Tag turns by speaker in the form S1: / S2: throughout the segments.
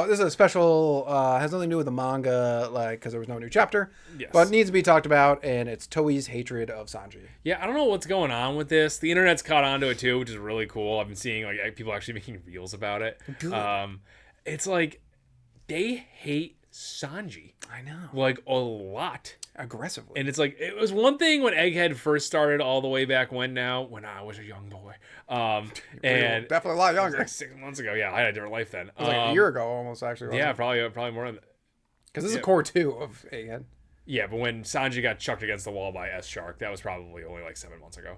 S1: This is a special, has nothing to do with the manga, like, because there was no new chapter.
S2: Yes.
S1: But it needs to be talked about, and it's Toei's hatred of Sanji.
S2: Yeah, I don't know what's going on with this. The internet's caught on to it too, which is really cool. I've been seeing like people actually making reels about it.
S1: Good.
S2: It's like they hate Sanji
S1: I know.
S2: like a lot.
S1: Aggressively.
S2: And it's like, it was one thing when Egghead first started all the way back when I was a young boy. And
S1: definitely a lot younger.
S2: like 6 months ago. Yeah, I had a different life then.
S1: It was like a year ago almost, actually.
S2: Yeah, probably more than
S1: Because this is core 2 of Egghead.
S2: Yeah, but when Sanji got chucked against the wall by S Shark, that was probably only like 7 months ago.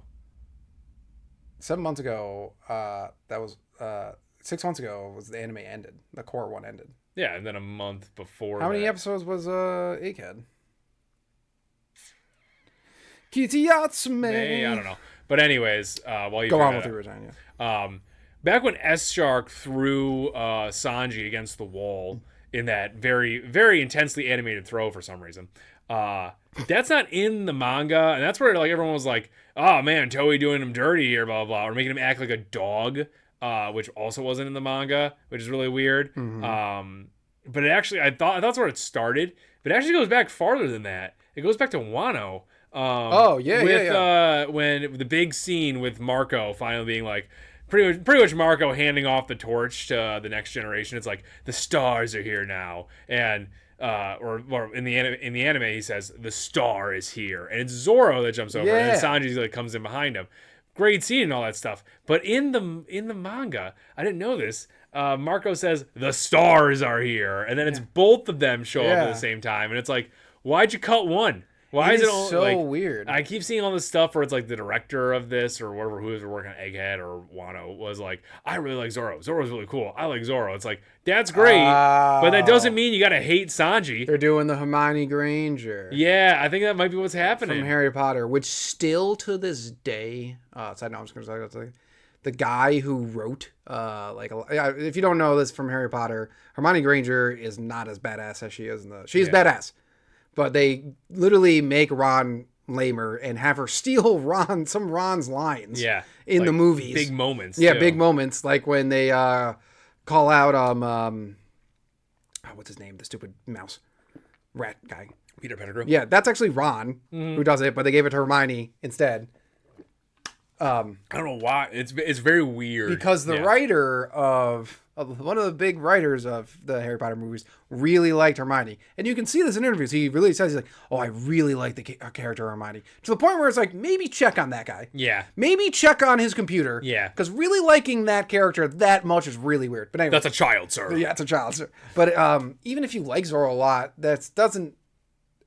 S1: 7 months ago, that was 6 months ago was the anime ended. The core one ended.
S2: Yeah, and then a month before
S1: How many episodes was Egghead? Kitsuyatsume.
S2: I don't know. But anyways, while you
S1: go on with your resign,
S2: back when S Shark threw Sanji against the wall in that very, very intensely animated throw for some reason, that's not in the manga, and that's where like everyone was like, "Oh man, Toei doing him dirty here, blah blah," or making him act like a dog, which also wasn't in the manga, which is really weird.
S1: Mm-hmm.
S2: But it actually, I thought that's where it started, but it actually goes back farther than that. It goes back to Wano. When the big scene with Marco finally being like, pretty much Marco handing off the torch to the next generation. It's like the stars are here now, and or in the anime he says the star is here, and it's Zoro that jumps over, and then Sanji like comes in behind him. Great scene and all that stuff. But in the manga, I didn't know this. Marco says the stars are here, and then it's both of them show up at the same time, and it's like, why'd you cut one? Why is it all,
S1: so
S2: like,
S1: weird?
S2: I keep seeing all this stuff where it's like the director of this or whoever who's working on Egghead or Wano was like, I really like Zoro. Zoro's really cool. I like Zoro. It's like, that's great, but that doesn't mean you gotta hate Sanji.
S1: They're doing the Hermione Granger.
S2: Yeah, I think that might be what's happening.
S1: From Harry Potter, which still to this day, side note, I'm just going to say the guy who wrote, if you don't know this from Harry Potter, Hermione Granger is not as badass as she is in the. She's badass. But they literally make Ron lamer and have her steal Ron's lines.
S2: Yeah,
S1: in the movies,
S2: big moments.
S1: Yeah,
S2: too.
S1: big moments, like when they call out what's his name? The stupid mouse rat guy.
S2: Peter Pettigrew.
S1: Yeah, that's actually Ron who does it, but they gave it to Hermione instead.
S2: I don't know why. It's very weird
S1: because the writer of one of the big writers of the Harry Potter movies really liked Hermione, and you can see this in interviews. He really says, he's like, "Oh, I really like the character Hermione," to the point where it's like, maybe check on that guy.
S2: Yeah,
S1: maybe check on his computer.
S2: Yeah,
S1: because really liking that character that much is really weird. But anyway,
S2: that's a child, sir.
S1: Yeah, it's a child, sir. But even if you like Zoro a lot, is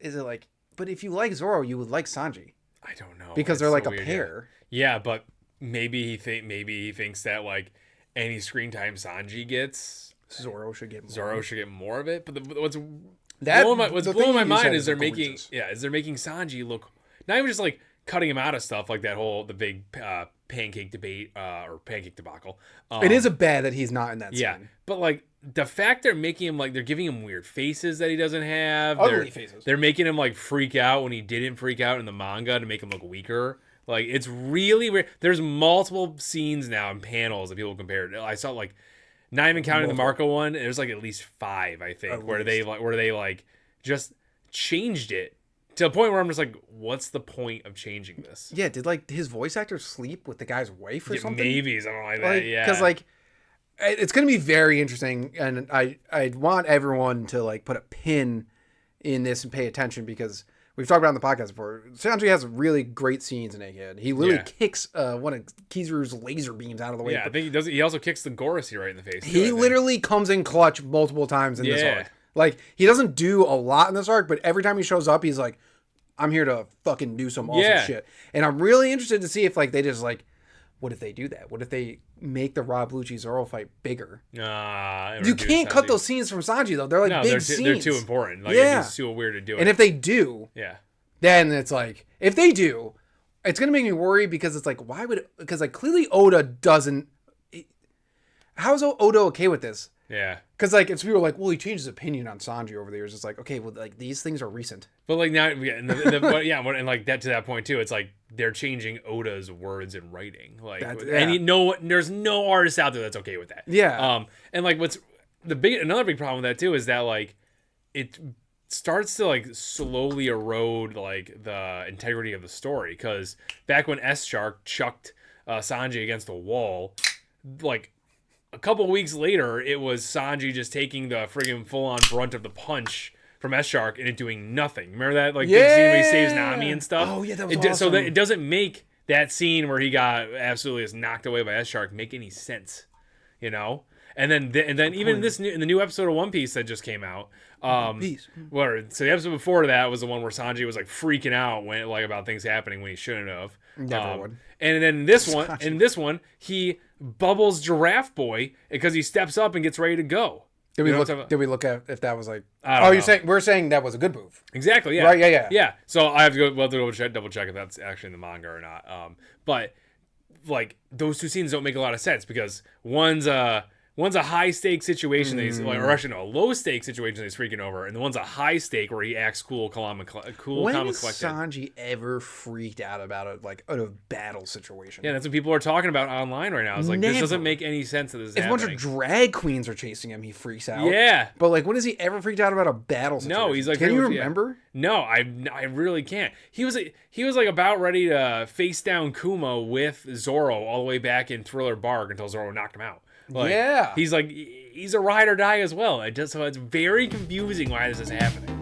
S1: it like? But if you like Zoro, you would like Sanji.
S2: I don't know,
S1: because they're like a pair.
S2: Yeah, but maybe he thinks that like any screen time Sanji gets,
S1: Zoro should get
S2: more of it. But what's blowing my mind is they're making Sanji look not even just like cutting him out of stuff like the big pancake debate or pancake debacle.
S1: It is a bad that he's not in that scene.
S2: Yeah, but like the fact they're making him like they're giving him weird faces that he doesn't have.
S1: Ugly faces.
S2: They're making him like freak out when he didn't freak out in the manga to make him look weaker. Like, it's really weird. There's multiple scenes now and panels that people compare. I saw like, not even counting the Marco one, there's like at least 5, I think, where they just changed it to the point where I'm just like, what's the point of changing this?
S1: Yeah, did like his voice actor sleep with the guy's wife or something?
S2: Maybe something like that. Yeah,
S1: because like it's gonna be very interesting, and I want everyone to like put a pin in this and pay attention because. We've talked about it on the podcast before. Sanji has really great scenes in Egghead. He literally kicks one of Kizaru's laser beams out of the way.
S2: Yeah, I think he does. He also kicks the Gorosei right in the face.
S1: He literally comes in clutch multiple times in this arc. Like, he doesn't do a lot in this arc, but every time he shows up, he's like, I'm here to fucking do some awesome shit. And I'm really interested to see if like they just like, what if they do that? What if they make the Rob Lucci Zoro fight bigger? You can't cut those scenes from Sanji though. They're like big scenes.
S2: They're too important. Like, it's too weird to do it.
S1: And if they do, then it's like, if they do, it's gonna make me worry because it's like, because like clearly Oda doesn't. How is Oda okay with this?
S2: Yeah.
S1: Because like it's people are like, well, he changed his opinion on Sanji over the years. It's like, okay, well, like these things are recent.
S2: But like now, and like that to that point too. It's like they're changing Oda's words in writing. Like, there's no artist out there that's okay with that.
S1: Yeah.
S2: And like another big problem with that too is that like it starts to like slowly erode like the integrity of the story, because back when S Shark chucked Sanji against the wall, like a couple weeks later it was Sanji just taking the friggin' full-on brunt of the punch from S Shark and it doing nothing. Remember that like big scene where he saves Nami and stuff?
S1: Oh yeah, that was awesome.
S2: So that it doesn't make that scene where he got absolutely just knocked away by S Shark make any sense, you know? And then even in the new episode of One Piece that just came out, so the episode before that was the one where Sanji was like freaking out when like about things happening when he shouldn't have.
S1: Never would.
S2: And then this one, he bubbles Giraffe Boy because he steps up and gets ready to go.
S1: Did we look at if that was like? We're saying that was a good move.
S2: Exactly. Yeah.
S1: Right. Yeah.
S2: So I have to go. We'll have to double check if that's actually in the manga or not. But like those two scenes don't make a lot of sense because one's a high stake situation that he's or actually no, a low stake situation that he's freaking over, and the one's a high stake where he acts cool, calm, and collected.
S1: When has Sanji ever freaked out about a battle situation?
S2: Yeah, that's what people are talking about online right now. It's like this doesn't make any sense that this is happening.
S1: If a bunch of drag queens are chasing him, he freaks out.
S2: Yeah,
S1: but like, when has he ever freaked out about a battle situation?
S2: No, he's like,
S1: can you remember?
S2: No, I really can't. He was like about ready to face down Kuma with Zoro all the way back in Thriller Bark until Zoro knocked him out. Like, he's a ride or die as well. So it's very confusing why this is happening.